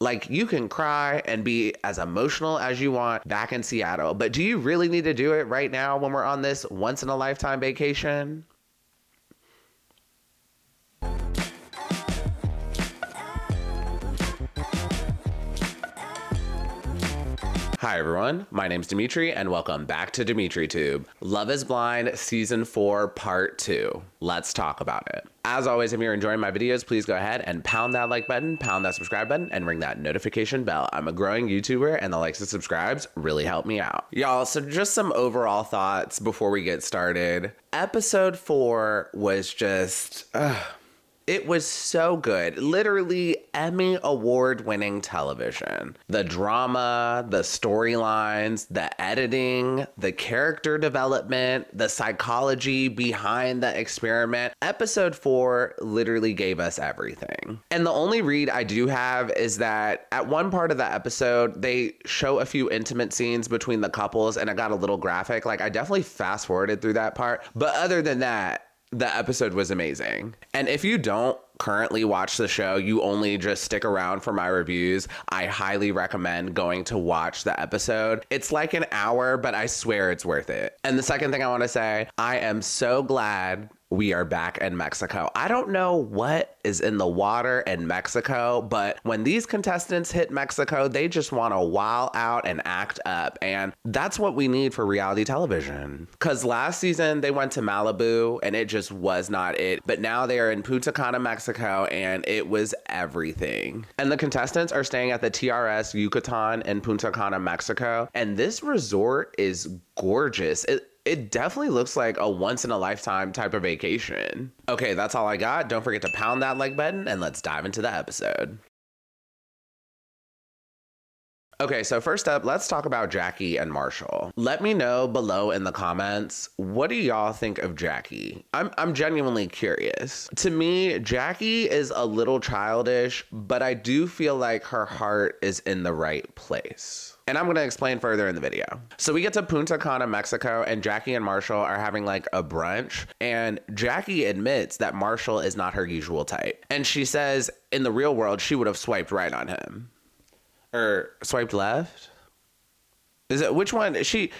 Like, you can cry and be as emotional as you want back in Seattle, but do you really need to do it right now when we're on this once in a lifetime vacation? Hi everyone, my name's Demetri and welcome back to DemetriTube. Love is Blind Season 4 Part 2. Let's talk about it. As always, if you're enjoying my videos, please go ahead and pound that like button, pound that subscribe button, and ring that notification bell. I'm a growing YouTuber and the likes and subscribes really help me out. Y'all, so just some overall thoughts before we get started. Episode 4 was just... it was so good. Literally Emmy award-winning television. The drama, the storylines, the editing, the character development, the psychology behind the experiment. Episode 4 literally gave us everything. And the only read I do have is that at one part of the episode, they show a few intimate scenes between the couples and it got a little graphic. Like, I definitely fast-forwarded through that part. But other than that, the episode was amazing. And if you don't currently watch the show, you only just stick around for my reviews, I highly recommend going to watch the episode. It's like an hour, but I swear it's worth it. And the second thing I want to say, I am so glad we are back in Mexico. I don't know what is in the water in Mexico, but when these contestants hit Mexico, they just want to wow out and act up. And that's what we need for reality television. Because last season they went to Malibu and it just was not it. But now they are in Punta Cana, Mexico, and it was everything. And the contestants are staying at the TRS Yucatan in Punta Cana, Mexico. And this resort is gorgeous. It definitely looks like a once-in-a-lifetime type of vacation. Okay, that's all I got. Don't forget to pound that like button, and let's dive into the episode. Okay, so first up, let's talk about Jackie and Marshall. Let me know below in the comments, what do y'all think of Jackie? I'm genuinely curious. To me, Jackie is a little childish, but I do feel like her heart is in the right place. And I'm gonna explain further in the video. So we get to Punta Cana, Mexico, and Jackie and Marshall are having like a brunch. And Jackie admits that Marshall is not her usual type. And she says in the real world, she would have swiped right on him. Or swiped left? Is it, which one? She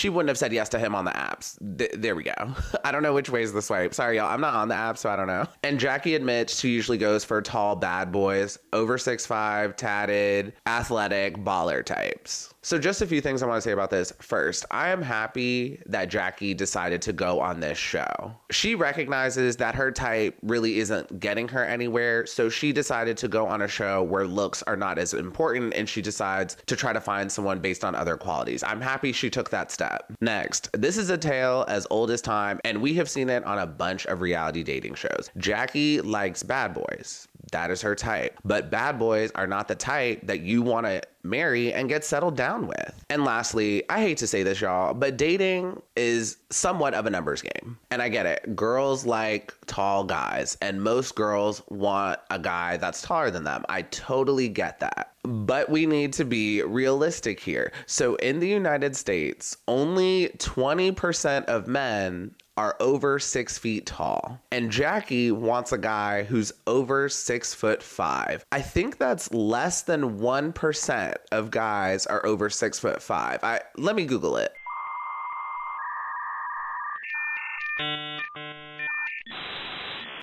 wouldn't have said yes to him on the apps. There we go. I don't know which way is the swipe. Sorry, y'all. I'm not on the app, so I don't know. And Jackie admits she usually goes for tall, bad boys, over 6'5", tatted, athletic, baller types. So just a few things I want to say about this. First, I am happy that Jackie decided to go on this show. She recognizes that her type really isn't getting her anywhere, so she decided to go on a show where looks are not as important, and she decides to try to find someone based on other qualities. I'm happy she took that step. Next, this is a tale as old as time, and we have seen it on a bunch of reality dating shows. Jackie likes bad boys. That is her type. But bad boys are not the type that you want to marry and get settled down with. And lastly, I hate to say this, y'all, but dating is somewhat of a numbers game. And I get it. Girls like tall guys, and most girls want a guy that's taller than them. I totally get that. But we need to be realistic here. So in the United States, only 20% of men are over 6 feet tall. And Jackie wants a guy who's over 6'5". I think that's less than 1% of guys are over 6'5". Let me Google it.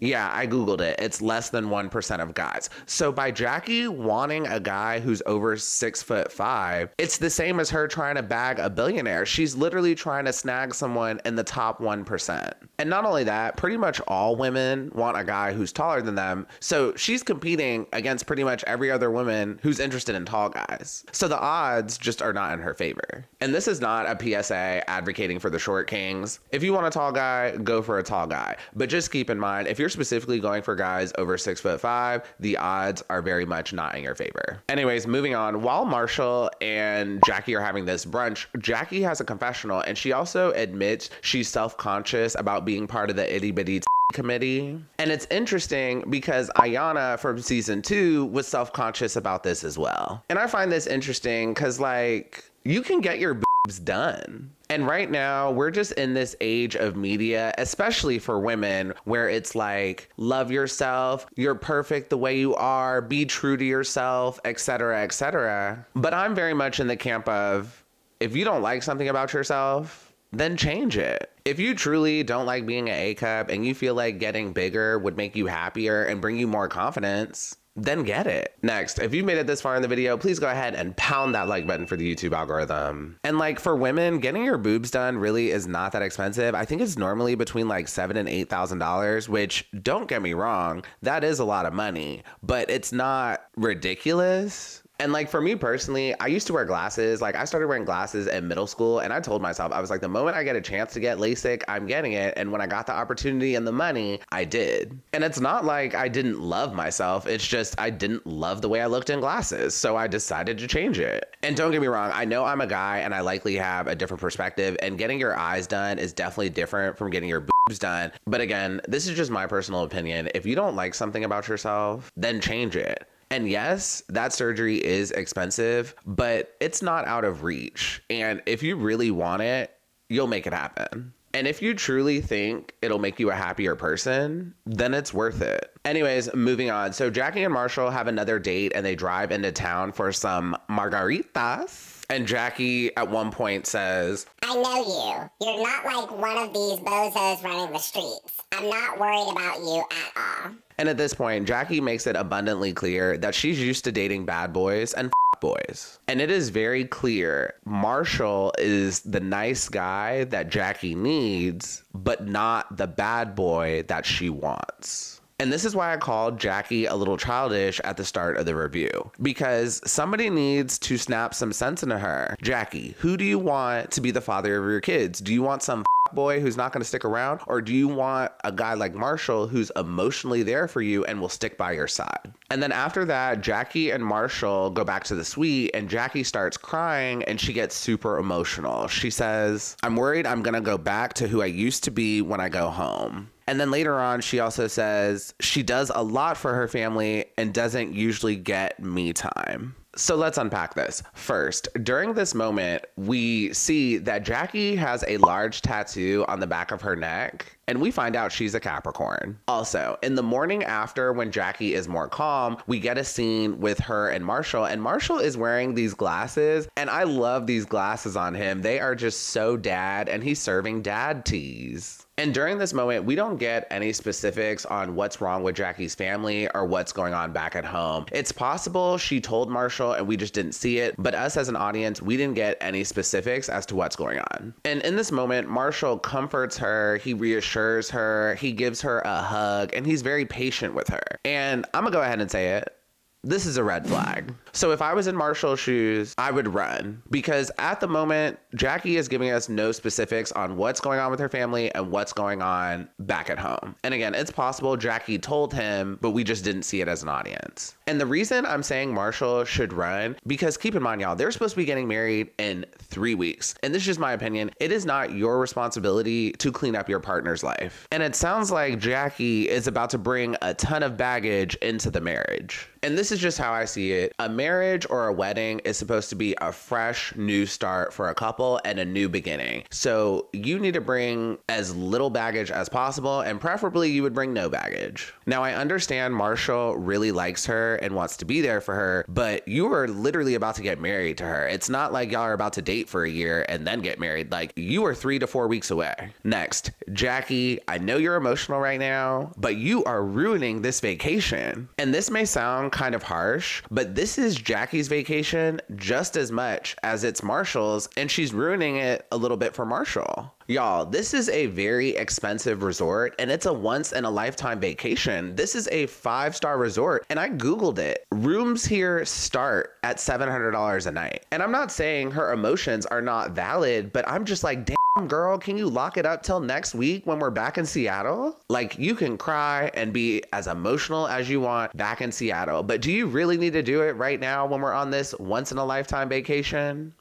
Yeah, I Googled it. It's less than 1% of guys. So by Jackie wanting a guy who's over 6'5", it's the same as her trying to bag a billionaire. She's literally trying to snag someone in the top 1%. And not only that, pretty much all women want a guy who's taller than them. So she's competing against pretty much every other woman who's interested in tall guys. So the odds just are not in her favor. And this is not a PSA advocating for the short kings. If you want a tall guy, go for a tall guy. But just keep in mind, if you're specifically going for guys over 6'5", the odds are very much not in your favor. Anyways, moving on. While Marshall and Jackie are having this brunch, Jackie has a confessional, and she also admits she's self-conscious about being part of the itty bitty committee. And it's interesting because Ayana from season 2 was self-conscious about this as well. And I find this interesting because, like, you can get your boobs done. And right now, we're just in this age of media, especially for women, where it's like, love yourself, you're perfect the way you are, be true to yourself, etc., etc. But I'm very much in the camp of, if you don't like something about yourself, then change it. If you truly don't like being an A cup and you feel like getting bigger would make you happier and bring you more confidence, then get it. Next, if you made it this far in the video, please go ahead and pound that like button for the YouTube algorithm. And like for women, getting your boobs done really is not that expensive. I think it's normally between like $7,000 and $8,000, which, don't get me wrong, that is a lot of money, but it's not ridiculous. And like for me personally, I used to wear glasses. Like I started wearing glasses in middle school, and I told myself, I was like, the moment I get a chance to get LASIK, I'm getting it. And when I got the opportunity and the money, I did. And it's not like I didn't love myself. It's just I didn't love the way I looked in glasses. So I decided to change it. And don't get me wrong, I know I'm a guy and I likely have a different perspective, and getting your eyes done is definitely different from getting your boobs done. But again, this is just my personal opinion. If you don't like something about yourself, then change it. And yes, that surgery is expensive, but it's not out of reach. And if you really want it, you'll make it happen. And if you truly think it'll make you a happier person, then it's worth it. Anyways, moving on. So Jackie and Marshall have another date and they drive into town for some margaritas. And Jackie at one point says, I know you. You're not like one of these bozos running the streets. I'm not worried about you at all. And at this point, Jackie makes it abundantly clear that she's used to dating bad boys and boys. And it is very clear Marshall is the nice guy that Jackie needs, but not the bad boy that she wants. And this is why I called Jackie a little childish at the start of the review, because somebody needs to snap some sense into her. Jackie, who do you want to be the father of your kids? Do you want some boy who's not going to stick around, or do you want a guy like Marshall who's emotionally there for you and will stick by your side? And then after that, Jackie and Marshall go back to the suite and Jackie starts crying and she gets super emotional. She says, I'm worried I'm going to go back to who I used to be when I go home. And then later on, she also says she does a lot for her family and doesn't usually get me time. So let's unpack this. First, during this moment, we see that Jackie has a large tattoo on the back of her neck, and we find out she's a Capricorn. Also, in the morning after, when Jackie is more calm, we get a scene with her and Marshall is wearing these glasses, and I love these glasses on him. They are just so dad, and he's serving dad teas. And during this moment, we don't get any specifics on what's wrong with Jackie's family or what's going on back at home. It's possible she told Marshall and we just didn't see it, but us as an audience, we didn't get any specifics as to what's going on. And in this moment, Marshall comforts her, he reassures her, he gives her a hug, and he's very patient with her. And I'm gonna go ahead and say it. This is a red flag. So if I was in Marshall's shoes, I would run, because at the moment, Jackie is giving us no specifics on what's going on with her family and what's going on back at home. And again, it's possible Jackie told him, but we just didn't see it as an audience. And the reason I'm saying Marshall should run, because keep in mind, y'all, they're supposed to be getting married in 3 weeks. And this is just my opinion. It is not your responsibility to clean up your partner's life. And it sounds like Jackie is about to bring a ton of baggage into the marriage. And this is just how I see it. A marriage or a wedding is supposed to be a fresh new start for a couple and a new beginning. So you need to bring as little baggage as possible, and preferably you would bring no baggage. Now, I understand Marshall really likes her and wants to be there for her, but you are literally about to get married to her. It's not like y'all are about to date for a year and then get married. Like, you are 3 to 4 weeks away. Next, Jackie, I know you're emotional right now, but you are ruining this vacation. And this may sound kind of harsh, but this is Jackie's vacation just as much as it's Marshall's, and she's ruining it a little bit for Marshall. Y'all, this is a very expensive resort, and it's a once in a lifetime vacation. This is a 5-star resort, and I Googled it. Rooms here start at $700 a night. And I'm not saying her emotions are not valid, but I'm just like, damn, girl, can you lock it up till next week when we're back in Seattle? Like, you can cry and be as emotional as you want back in Seattle, but do you really need to do it right now when we're on this once in a lifetime vacation?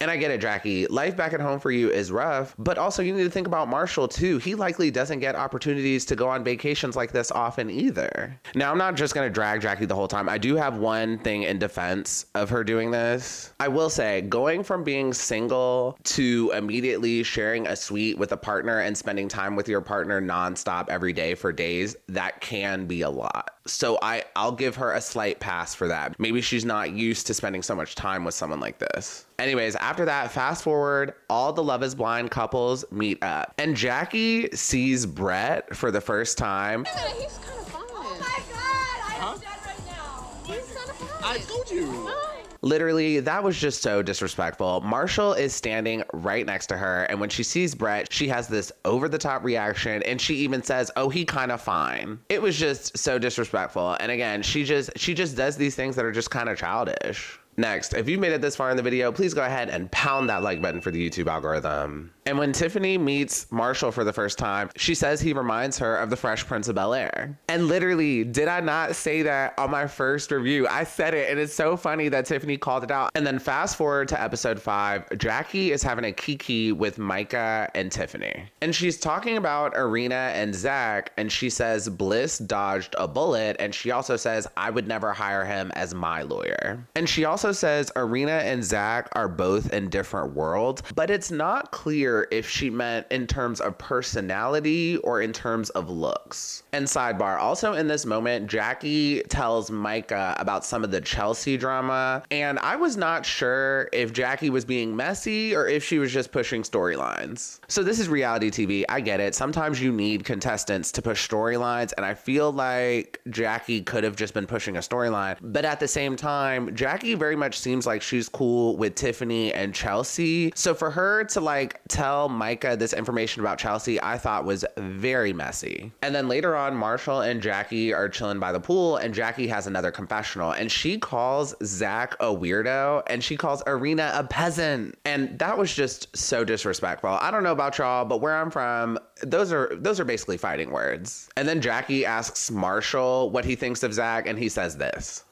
And I get it, Jackie. Life back at home for you is rough, but also you need to think about Marshall too. He likely doesn't get opportunities to go on vacations like this often either. Now, I'm not just going to drag Jackie the whole time. I do have one thing in defense of her doing this. I will say, going from being single to immediately sharing a suite with a partner and spending time with your partner nonstop every day for days, that can be a lot. So I'll give her a slight pass for that. Maybe she's not used to spending so much time with someone like this. Anyways, after that, fast forward, all the Love is Blind couples meet up. And Jackie sees Brett for the first time. He's kind of fun. Oh my God, I'm dead right now. He's kind of fun. I told you. Literally, that was just so disrespectful. Marshall is standing right next to her, and when she sees Brett, she has this over-the-top reaction, and she even says, oh, he kind of fine. It was just so disrespectful. And again, she just does these things that are just kind of childish. Next, if you made it this far in the video, please go ahead and pound that like button for the YouTube algorithm. And when Tiffany meets Marshall for the first time, she says he reminds her of the Fresh Prince of Bel-Air. And literally, did I not say that on my first review? I said it, and it's so funny that Tiffany called it out. And then fast forward to episode 5, Jackie is having a kiki with Micah and Tiffany. And she's talking about Irina and Zack, and she says Bliss dodged a bullet, and she also says, I would never hire him as my lawyer. And she also says Irina and Zack are both in different worlds, but it's not clear if she meant in terms of personality or in terms of looks. And sidebar, also in this moment, Jackie tells Micah about some of the Chelsea drama, and I was not sure if Jackie was being messy or if she was just pushing storylines. So this is reality TV, I get it. Sometimes you need contestants to push storylines, and I feel like Jackie could have just been pushing a storyline, but at the same time, Jackie very much seems like she's cool with Tiffany and Chelsea. So for her to like tell Micah this information about Chelsea, I thought was very messy. And then later on, Marshall and Jackie are chilling by the pool, and Jackie has another confessional, and she calls Zack a weirdo, and she calls Irina a peasant. And that was just so disrespectful. I don't know about y'all, but where I'm from, those are basically fighting words. And then Jackie asks Marshall what he thinks of Zack, and he says this.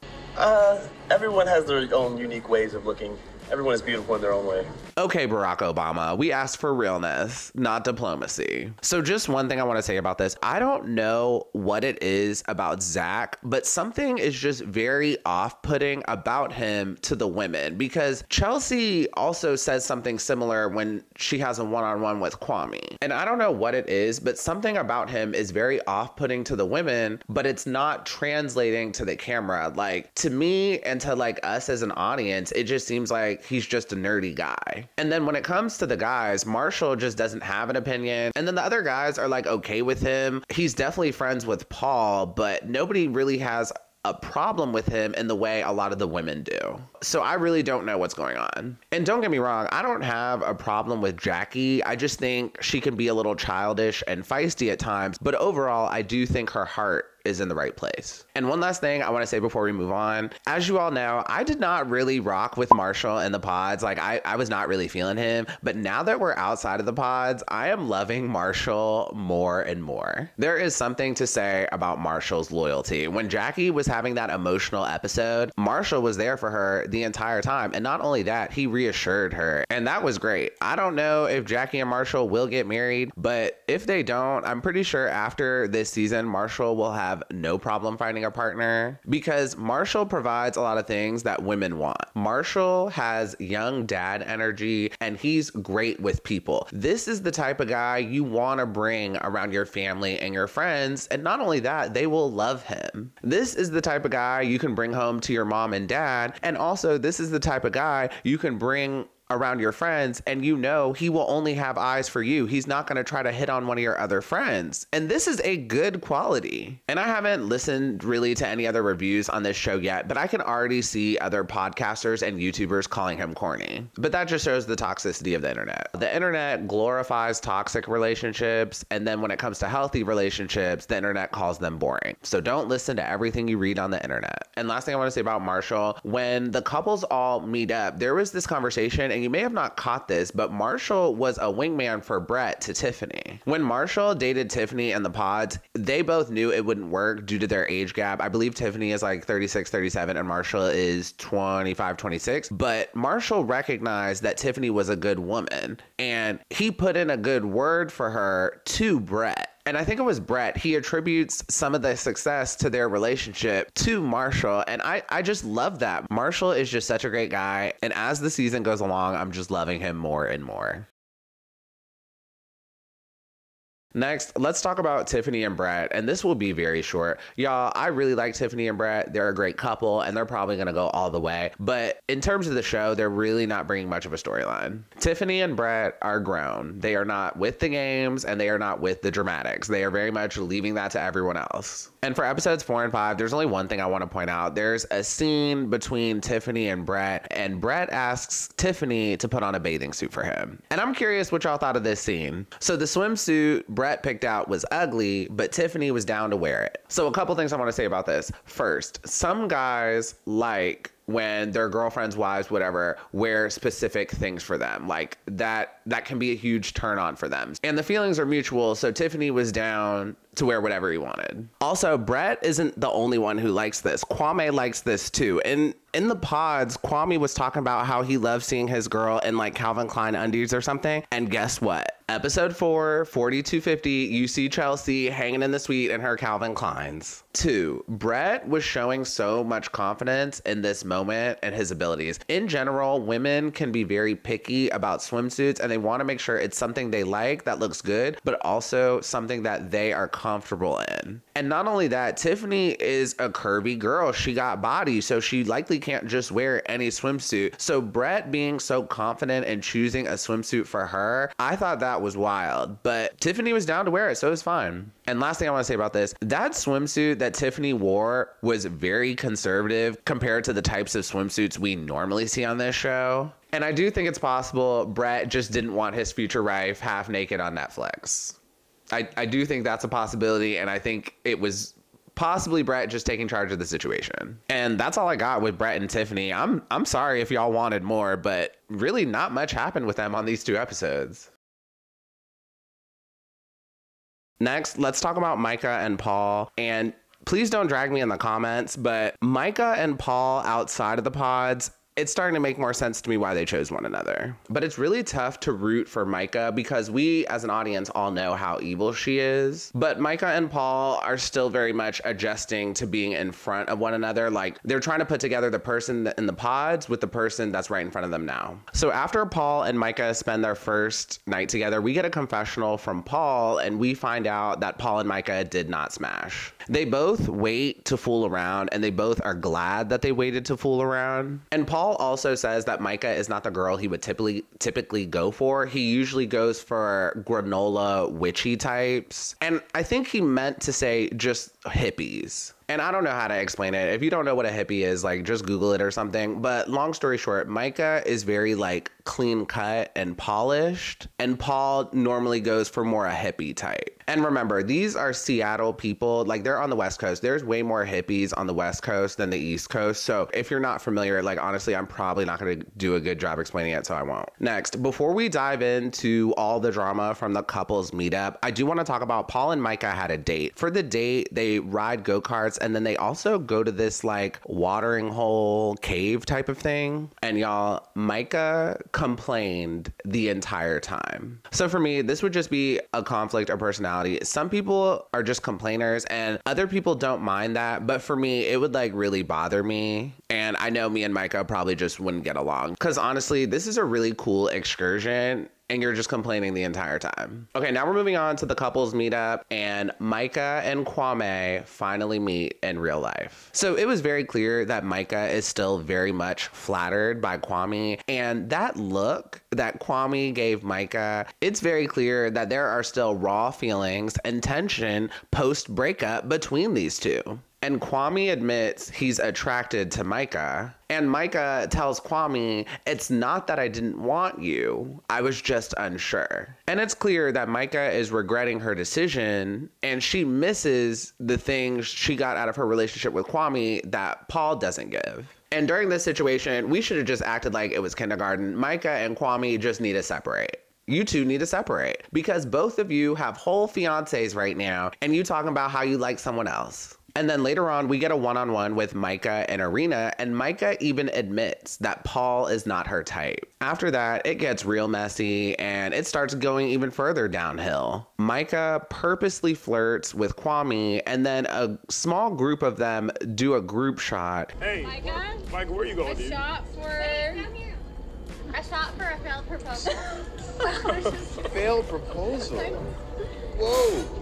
Everyone has their own unique ways of looking. Everyone is beautiful in their own way. Okay, Barack Obama, we asked for realness, not diplomacy. So just one thing I want to say about this. I don't know what it is about Zack, but something is just very off-putting about him to the women, because Chelsea also says something similar when she has a one-on-one with Kwame. And I don't know what it is, but something about him is very off-putting to the women, but it's not translating to the camera. Like, to me and to like us as an audience, it just seems like he's just a nerdy guy. And then when it comes to the guys, Marshall just doesn't have an opinion. And then the other guys are like okay with him. He's definitely friends with Paul, but nobody really has a problem with him in the way a lot of the women do. So I really don't know what's going on. And don't get me wrong, I don't have a problem with Jackie. I just think she can be a little childish and feisty at times. But overall, I do think her heart is in the right place. And one last thing I want to say before we move on. As you all know, I did not really rock with Marshall in the pods. Like I was not really feeling him. But now that we're outside of the pods, I am loving Marshall more and more. There is something to say about Marshall's loyalty. When Jackie was having that emotional episode, Marshall was there for her the entire time. And not only that, he reassured her. And that was great. I don't know if Jackie and Marshall will get married, but if they don't, I'm pretty sure after this season, Marshall will have no problem finding a partner, because Marshall provides a lot of things that women want. Marshall has young dad energy, and he's great with people. This is the type of guy you want to bring around your family and your friends, and not only that, they will love him. This is the type of guy you can bring home to your mom and dad, and also this is the type of guy you can bring around your friends, and you know he will only have eyes for you. He's not going to try to hit on one of your other friends. And this is a good quality. And I haven't listened really to any other reviews on this show yet, but I can already see other podcasters and YouTubers calling him corny. But that just shows the toxicity of the internet. The internet glorifies toxic relationships, and then when it comes to healthy relationships, the internet calls them boring. So don't listen to everything you read on the internet. And last thing I want to say about Marshall, when the couples all meet up, there was this conversation, and and you may have not caught this, but Marshall was a wingman for Brett to Tiffany. When Marshall dated Tiffany in the pods, they both knew it wouldn't work due to their age gap. I believe Tiffany is like 36, 37, and Marshall is 25, 26. But Marshall recognized that Tiffany was a good woman, and he put in a good word for her to Brett. And I think it was Brett. He attributes some of the success to their relationship to Marshall. And I just love that. Marshall is just such a great guy. And as the season goes along, I'm just loving him more and more. Next, let's talk about Tiffany and Brett, and this will be very short. Y'all, I really like Tiffany and Brett. They're a great couple, and they're probably going to go all the way. But in terms of the show, they're really not bringing much of a storyline. Tiffany and Brett are grown. They are not with the games, and they are not with the dramatics. They are very much leaving that to everyone else. And for episodes 4 and 5, there's only one thing I want to point out. There's a scene between Tiffany and Brett asks Tiffany to put on a bathing suit for him. And I'm curious what y'all thought of this scene. So the swimsuit Brett picked out was ugly, but Tiffany was down to wear it. So a couple things I want to say about this. First, some guys like when their girlfriends, wives, whatever, wear specific things for them. Like that can be a huge turn on for them. And the feelings are mutual, so Tiffany was down to wear whatever he wanted. Also, Brett isn't the only one who likes this. Kwame likes this too. And in the pods, Kwame was talking about how he loves seeing his girl in like Calvin Klein undies or something. And guess what? Episode 4, 4250, you see Chelsea hanging in the suite in her Calvin Kleins. 2, Brett was showing so much confidence in this moment and his abilities. In general, women can be very picky about swimsuits, and they want to make sure it's something they like that looks good, but also something that they are comfortable in. And not only that, Tiffany is a curvy girl. She got body, so she likely can't just wear any swimsuit. So Brett being so confident in choosing a swimsuit for her, I thought that was wild. But Tiffany was down to wear it, so it was fine. And last thing I want to say about this, that swimsuit that Tiffany wore was very conservative compared to the types of swimsuits we normally see on this show. And I do think it's possible Brett just didn't want his future wife half naked on Netflix. I do think that's a possibility, and I think it was possibly Brett just taking charge of the situation. And that's all I got with Brett and Tiffany. I'm sorry if y'all wanted more, but really not much happened with them on these 2 episodes. Next, let's talk about Micah and Paul. And please don't drag me in the comments, but Micah and Paul outside of the pods, it's starting to make more sense to me why they chose one another. But it's really tough to root for Micah because we as an audience all know how evil she is. But Micah and Paul are still very much adjusting to being in front of one another. Like they're trying to put together the person in the pods with the person that's right in front of them now. So after Paul and Micah spend their first night together, we get a confessional from Paul and we find out that Paul and Micah did not smash. They both wait to fool around and they both are glad that they waited to fool around. And Paul also says that Micah is not the girl he would typically go for. He usually goes for granola witchy types. And I think he meant to say just hippies. And I don't know how to explain it. If you don't know what a hippie is, like just Google it or something. But long story short, Micah is very like clean cut and polished. And Paul normally goes for more a hippie type. And remember, these are Seattle people. Like they're on the West Coast. There's way more hippies on the West Coast than the East Coast. So if you're not familiar, like honestly, I'm probably not going to do a good job explaining it, so I won't. Next, before we dive into all the drama from the couples meetup, I do want to talk about Paul and Micah had a date. For the date, they ride go-karts and then they also go to this like watering hole cave type of thing. And y'all, Micah complained the entire time. So for me, this would just be a conflict of personality. Some people are just complainers and other people don't mind that. But for me, it would like really bother me. And I know me and Micah probably just wouldn't get along. Because honestly, this is a really cool excursion. And you're just complaining the entire time. Okay, now we're moving on to the couples meetup and Micah and Kwame finally meet in real life. So it was very clear that Micah is still very much flattered by Kwame, and that look that Kwame gave Micah, it's very clear that there are still raw feelings and tension post breakup between these two. And Kwame admits he's attracted to Micah. And Micah tells Kwame, it's not that I didn't want you, I was just unsure. And it's clear that Micah is regretting her decision, and she misses the things she got out of her relationship with Kwame that Paul doesn't give. And during this situation, we should have just acted like it was kindergarten. Micah and Kwame just need to separate. You two need to separate because both of you have whole fiancés right now, and you talking about how you like someone else. And then later on, we get a one-on-one with Micah and Irina, and Micah even admits that Paul is not her type. After that, it gets real messy, and it starts going even further downhill. Micah purposely flirts with Kwame, and then a small group of them do a group shot. Hey, Micah, where you going, dude? I shot for a failed proposal. Failed proposal? Whoa.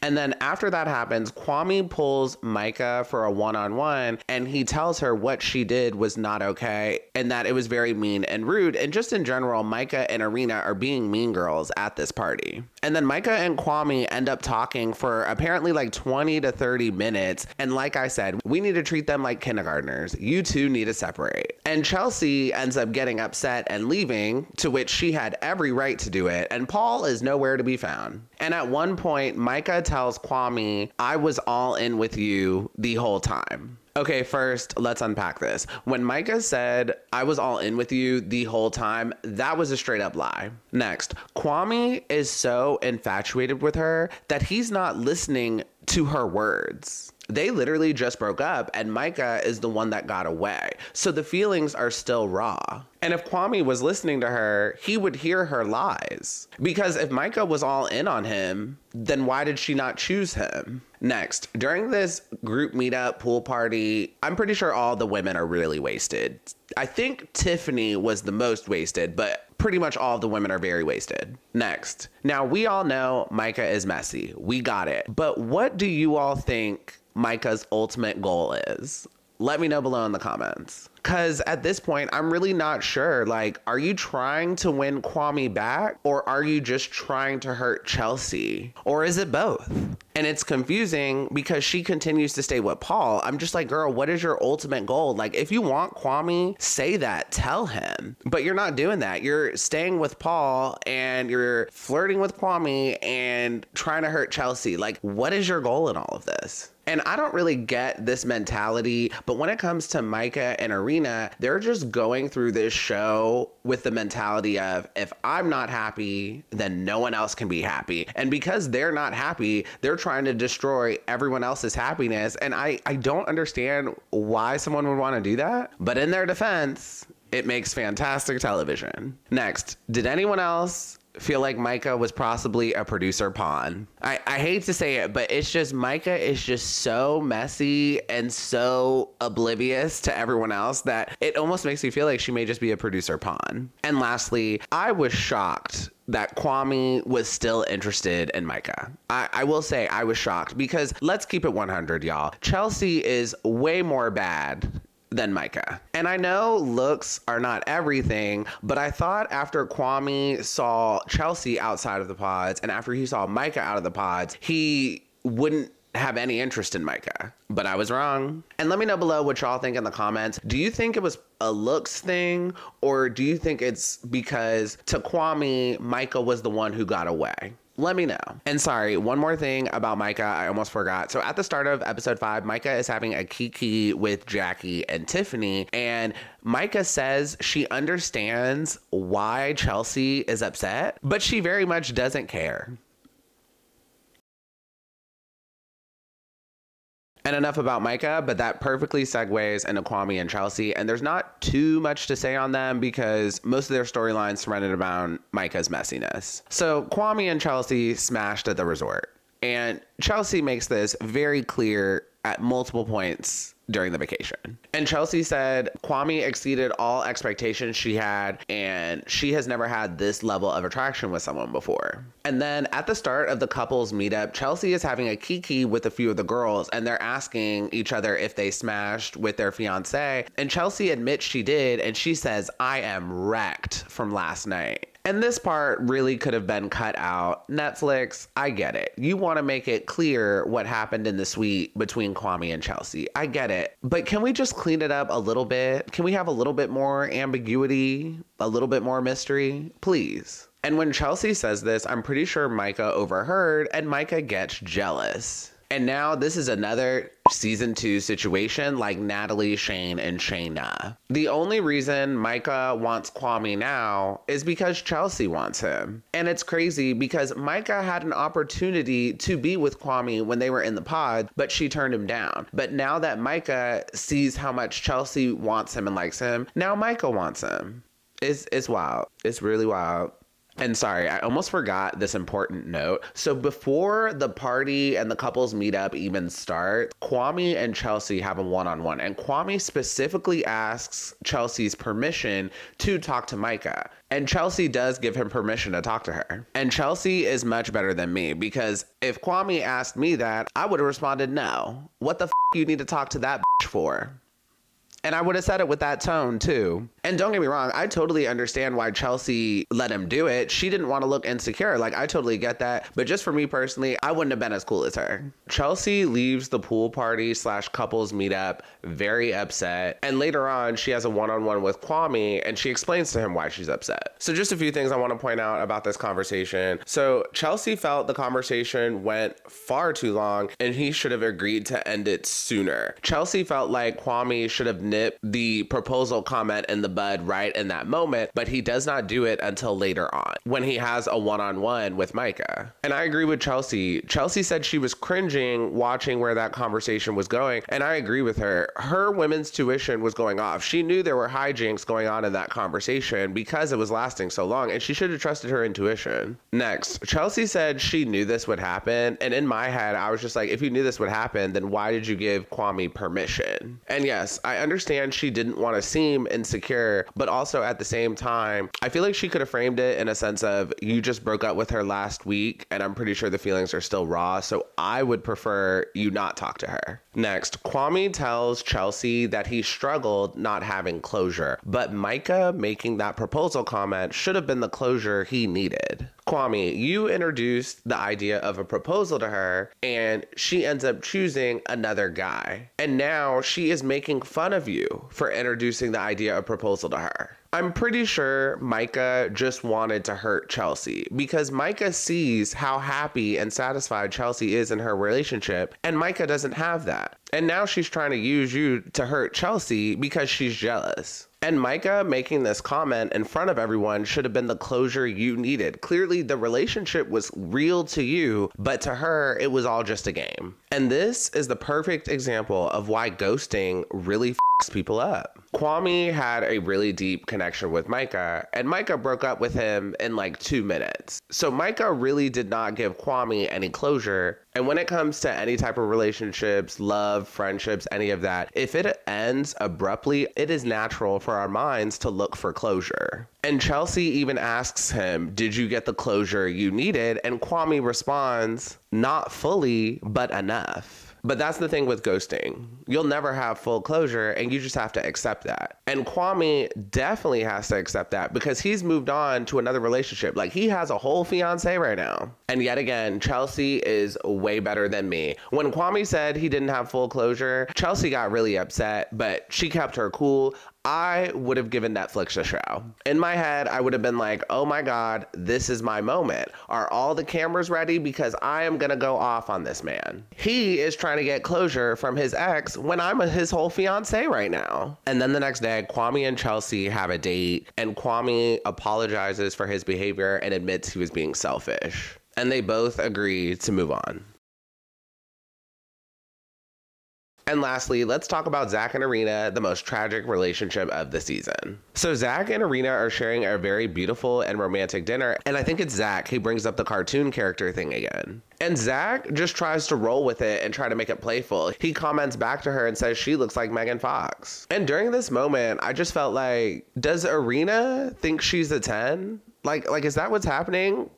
And then after that happens, Kwame pulls Micah for a one-on-one, and he tells her what she did was not okay and that it was very mean and rude. And just in general, Micah and Irina are being mean girls at this party. And then Micah and Kwame end up talking for apparently like 20 to 30 minutes. And like I said, we need to treat them like kindergartners. You two need to separate. And Chelsea ends up getting upset and leaving, to which she had every right to do it. And Paul is nowhere to be found. And at one point, Micah tells Kwame, I was all in with you the whole time. Okay, first, let's unpack this. When Micah said, I was all in with you the whole time, that was a straight up lie. Next, Kwame is so infatuated with her that he's not listening to her words. They literally just broke up, and Micah is the one that got away. So the feelings are still raw. And if Kwame was listening to her, he would hear her lies. Because if Micah was all in on him, then why did she not choose him? Next, during this group meetup pool party, I'm pretty sure all the women are really wasted. I think Tiffany was the most wasted, but pretty much all of the women are very wasted. Next, now we all know Micah is messy. We got it. But what do you all think Micah's ultimate goal is? Let me know below in the comments. Because at this point, I'm really not sure. Like, are you trying to win Kwame back? Or are you just trying to hurt Chelsea? Or is it both? And it's confusing because she continues to stay with Paul. I'm just like, girl, what is your ultimate goal? Like, if you want Kwame, say that, tell him. But you're not doing that. You're staying with Paul and you're flirting with Kwame and trying to hurt Chelsea. Like, what is your goal in all of this? And I don't really get this mentality, but when it comes to Micah and Irina, they're just going through this show with the mentality of, if I'm not happy, then no one else can be happy. And because they're not happy, they're trying to destroy everyone else's happiness. And I don't understand why someone would want to do that. But in their defense, it makes fantastic television. Next, did anyone else feel like Micah was possibly a producer pawn? I hate to say it, but it's just, Micah is just so messy and so oblivious to everyone else that it almost makes me feel like she may just be a producer pawn. And lastly, I was shocked that Kwame was still interested in Micah. I will say I was shocked because let's keep it 100, y'all. Chelsea is way more bad than Micah. And I know looks are not everything, but I thought after Kwame saw Chelsea outside of the pods and after he saw Micah out of the pods, he wouldn't have any interest in Micah. But I was wrong. And let me know below what y'all think in the comments. Do you think it was a looks thing, or do you think it's because to Kwame, Micah was the one who got away? Let me know. And sorry, one more thing about Micah, I almost forgot. So at the start of episode 5, Micah is having a kiki with Jackie and Tiffany, and Micah says she understands why Chelsea is upset, but she very much doesn't care. And enough about Micah, but that perfectly segues into Kwame and Chelsea. And there's not too much to say on them because most of their storylines surrounded around Micah's messiness. So Kwame and Chelsea smashed at the resort. And Chelsea makes this very clear at multiple points during the vacation. And Chelsea said Kwame exceeded all expectations she had, and she has never had this level of attraction with someone before. And then at the start of the couples meetup, Chelsea is having a kiki with a few of the girls, and they're asking each other if they smashed with their fiance. And Chelsea admits she did, and she says, I am wrecked from last night. And this part really could have been cut out. Netflix, I get it. You want to make it clear what happened in the suite between Kwame and Chelsea. I get it. But can we just clean it up a little bit? Can we have a little bit more ambiguity? A little bit more mystery? Please. And when Chelsea says this, I'm pretty sure Micah overheard, and Micah gets jealous. And now this is another season 2 situation like Natalie, Shane, and Shayna. The only reason Micah wants Kwame now is because Chelsea wants him. And it's crazy because Micah had an opportunity to be with Kwame when they were in the pod, but she turned him down. But now that Micah sees how much Chelsea wants him and likes him, now Micah wants him. It's wild. It's really wild. And sorry, I almost forgot this important note. So before the party and the couples meetup even starts, Kwame and Chelsea have a one-on-one. And Kwame specifically asks Chelsea's permission to talk to Micah. And Chelsea does give him permission to talk to her. And Chelsea is much better than me, because if Kwame asked me that, I would have responded no. What the f you need to talk to that bitch for? And I would have said it with that tone too. And don't get me wrong, I totally understand why Chelsea let him do it. She didn't want to look insecure. Like, I totally get that. But just for me personally, I wouldn't have been as cool as her. Chelsea leaves the pool party / couples meetup very upset. And later on, she has a one-on-one with Kwame, and she explains to him why she's upset. So just a few things I want to point out about this conversation. So Chelsea felt the conversation went far too long, and he should have agreed to end it sooner. Chelsea felt like Kwame should have nipped the proposal comment in the bud right in that moment, but he does not do it until later on when he has a one-on-one with Micah. And I agree with Chelsea. Chelsea said she was cringing watching where that conversation was going, and I agree with her. Her women's tuition was going off. She knew there were hijinks going on in that conversation because it was lasting so long, and she should have trusted her intuition. Next, Chelsea said she knew this would happen, and in my head, I was just like, if you knew this would happen, then why did you give Kwame permission? And yes, I understand she didn't want to seem insecure, but also at the same time, I feel like she could have framed it in a sense of, you just broke up with her last week, and I'm pretty sure the feelings are still raw, so I would prefer you not talk to her. Next, Kwame tells Chelsea that he struggled not having closure, but Micah making that proposal comment should have been the closure he needed. Kwame, you introduced the idea of a proposal to her, and she ends up choosing another guy. And now she is making fun of you for introducing the idea of proposal to her. I'm pretty sure Micah just wanted to hurt Chelsea, because Micah sees how happy and satisfied Chelsea is in her relationship, and Micah doesn't have that. And now she's trying to use you to hurt Chelsea because she's jealous. And Micah making this comment in front of everyone should have been the closure you needed. Clearly, the relationship was real to you, but to her, it was all just a game. And this is the perfect example of why ghosting really f***s people up. Kwame had a really deep connection with Micah, and Micah broke up with him in like 2 minutes. So Micah really did not give Kwame any closure. And when it comes to any type of relationships, love, friendships, any of that, if it ends abruptly, it is natural for our minds to look for closure. And Chelsea even asks him, did you get the closure you needed? And Kwame responds, not fully, but enough. But that's the thing with ghosting. You'll never have full closure, and you just have to accept that. And Kwame definitely has to accept that, because he's moved on to another relationship. Like, he has a whole fiance right now. And yet again, Chelsea is way better than me. When Kwame said he didn't have full closure, Chelsea got really upset, but she kept her cool. I would have given Netflix a show. In my head, I would have been like, oh my God, this is my moment. Are all the cameras ready? Because I am gonna go off on this man. He is trying to get closure from his ex when I'm his whole fiance right now. And then the next day, Kwame and Chelsea have a date, and Kwame apologizes for his behavior and admits he was being selfish. And they both agree to move on. And lastly, let's talk about Zack and Irina, the most tragic relationship of the season. So Zack and Irina are sharing a very beautiful and romantic dinner, and I think it's Zack who brings up the cartoon character thing again. And Zack just tries to roll with it and try to make it playful. He comments back to her and says she looks like Megan Fox. And during this moment, I just felt like, does Irina think she's a 10? Like, is that what's happening?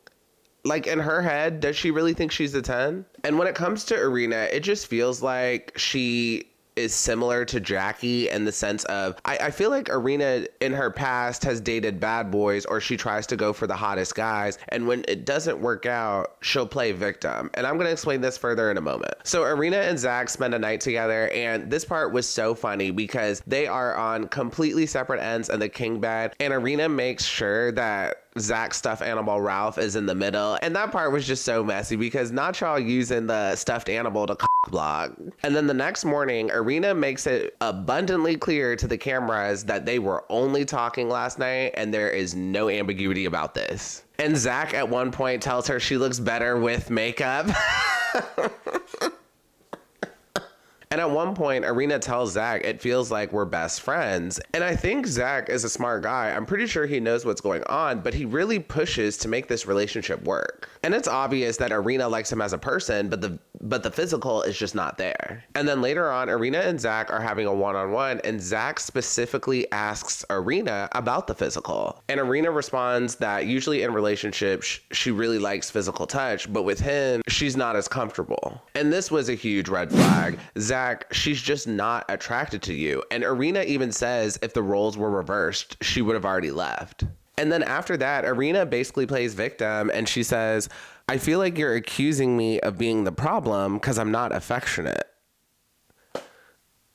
Like, in her head, does she really think she's a 10? And when it comes to Irina, it just feels like she is similar to Jackie in the sense of, I feel like Irina in her past has dated bad boys, or she tries to go for the hottest guys, and when it doesn't work out, she'll play victim. And I'm going to explain this further in a moment. So Irina and Zack spend a night together, and this part was so funny because they are on completely separate ends of the king bed, and Irina makes sure that Zack's stuffed animal Ralph is in the middle. And that part was just so messy because not y'all using the stuffed animal to block. And then the next morning, Irina makes it abundantly clear to the cameras that they were only talking last night and there is no ambiguity about this. And Zack at one point tells her she looks better with makeup. And at one point, Irina tells Zack, it feels like we're best friends. And I think Zack is a smart guy. I'm pretty sure he knows what's going on, but he really pushes to make this relationship work. And it's obvious that Irina likes him as a person, but the physical is just not there. And then later on, Irina and Zack are having a one-on-one, and Zack specifically asks Irina about the physical. And Irina responds that usually in relationships, she really likes physical touch, but with him, she's not as comfortable. And this was a huge red flag. Zack, she's just not attracted to you. And Irina even says if the roles were reversed, she would have already left. And then after that, Irina basically plays victim and she says, I feel like you're accusing me of being the problem because I'm not affectionate.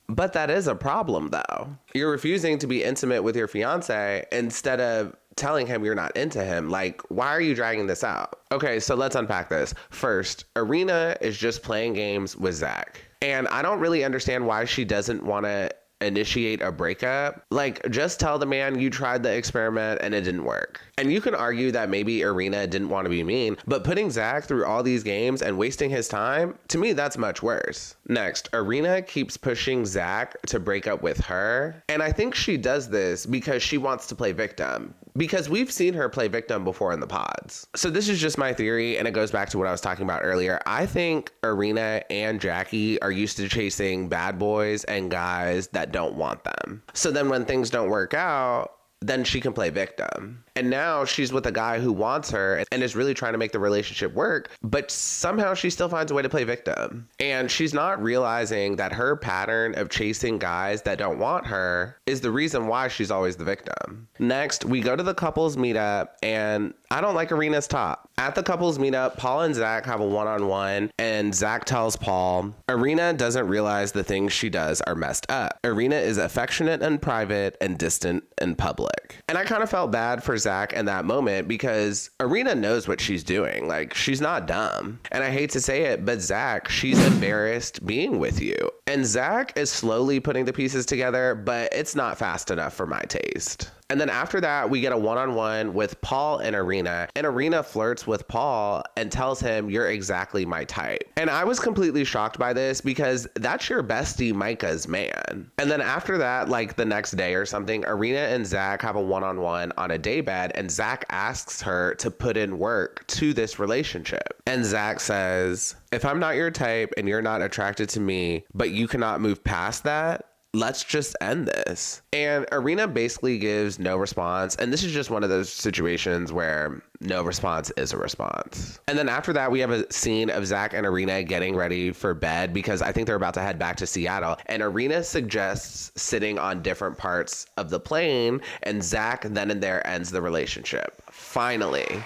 But that is a problem though. You're refusing to be intimate with your fiance instead of telling him you're not into him. Like, why are you dragging this out? Okay, so let's unpack this. First, Irina is just playing games with Zack. And I don't really understand why she doesn't want to initiate a breakup. Like, just tell the man you tried the experiment and it didn't work. And you can argue that maybe Irina didn't want to be mean, but putting Zack through all these games and wasting his time, to me, that's much worse. Next, Irina keeps pushing Zack to break up with her. And I think she does this because she wants to play victim. Because we've seen her play victim before in the pods. So this is just my theory, and it goes back to what I was talking about earlier. I think Irina and Jackie are used to chasing bad boys and guys that don't want them. So then when things don't work out, then she can play victim. And now she's with a guy who wants her and is really trying to make the relationship work, but somehow she still finds a way to play victim. And she's not realizing that her pattern of chasing guys that don't want her is the reason why she's always the victim. Next, we go to the couples meetup, and I don't like Irina's top. At the couples meetup, Paul and Zack have a one-on-one, and Zack tells Paul, Irina doesn't realize the things she does are messed up. Irina is affectionate in private and distant in public. And I kind of felt bad for Zack in that moment because Irina knows what she's doing. Like, she's not dumb. And I hate to say it, but Zack, she's embarrassed being with you. And Zack is slowly putting the pieces together, but it's not fast enough for my taste. And then after that, we get a one-on-one with Paul and Irina flirts with Paul and tells him, you're exactly my type. And I was completely shocked by this because that's your bestie Micah's man. And then after that, like the next day or something, Irina and Zack have a one-on-one on a daybed, and Zack asks her to put in work to this relationship. And Zack says, if I'm not your type and you're not attracted to me, but you cannot move past that, let's just end this. And Irina basically gives no response. And this is just one of those situations where no response is a response. And then after that, we have a scene of Zack and Irina getting ready for bed because I think they're about to head back to Seattle. And Irina suggests sitting on different parts of the plane, and Zack then and there ends the relationship. Finally.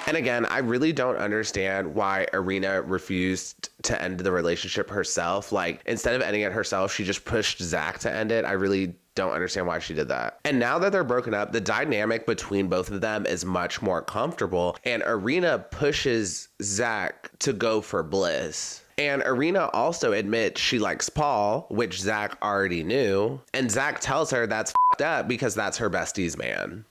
And again, I really don't understand why Irina refused to end the relationship herself. Like, instead of ending it herself, she just pushed Zack to end it. I really don't understand why she did that. And now that they're broken up, the dynamic between both of them is much more comfortable. And Irina pushes Zack to go for Bliss. And Irina also admits she likes Paul, which Zack already knew. And Zack tells her that's f***ed up because that's her bestie's man.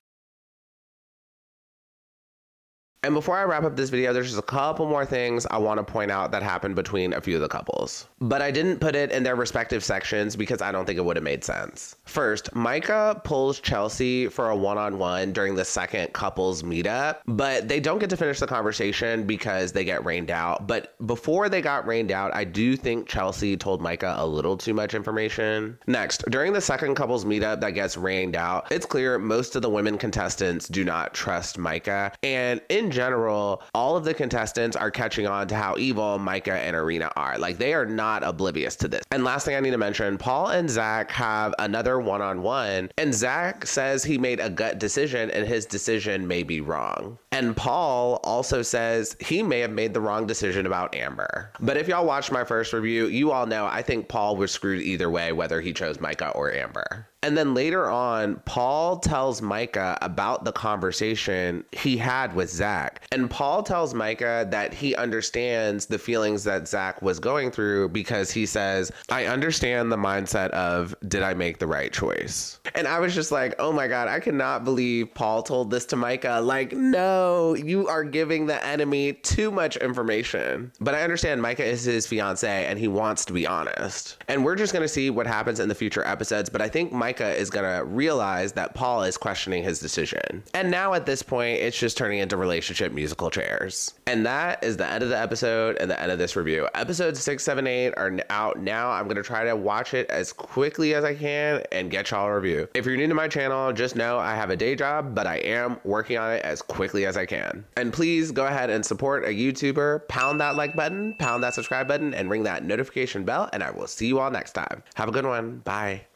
And before I wrap up this video, there's just a couple more things I want to point out that happened between a few of the couples. But I didn't put it in their respective sections because I don't think it would have made sense. First, Micah pulls Chelsea for a one-on-one during the second couples meetup, but they don't get to finish the conversation because they get rained out. But before they got rained out, I do think Chelsea told Micah a little too much information. Next, during the second couples meetup that gets rained out, it's clear most of the women contestants do not trust Micah. And in general, all of the contestants are catching on to how evil Micah and Irina are. Like, they are not oblivious to this. And last thing I need to mention, Paul and Zack have another one-on-one, and Zack says he made a gut decision and his decision may be wrong. And Paul also says he may have made the wrong decision about Amber. But if y'all watched my first review, you all know I think Paul was screwed either way, whether he chose Micah or Amber. And then later on, Paul tells Micah about the conversation he had with Zack. And Paul tells Micah that he understands the feelings that Zack was going through because he says, I understand the mindset of, did I make the right choice? And I was just like, oh my God, I cannot believe Paul told this to Micah. Like, no, you are giving the enemy too much information. But I understand Micah is his fiance and he wants to be honest. And we're just going to see what happens in the future episodes. But I think Micah is going to realize that Paul is questioning his decision. And now at this point, it's just turning into relationship musical chairs. And that is the end of the episode and the end of this review. Episodes 6, 7, 8 are out now. I'm going to try to watch it as quickly as I can and get y'all a review. If you're new to my channel, just know I have a day job, but I am working on it as quickly as I can. And please go ahead and support a YouTuber. Pound that like button, pound that subscribe button, and ring that notification bell, and I will see you all next time. Have a good one. Bye.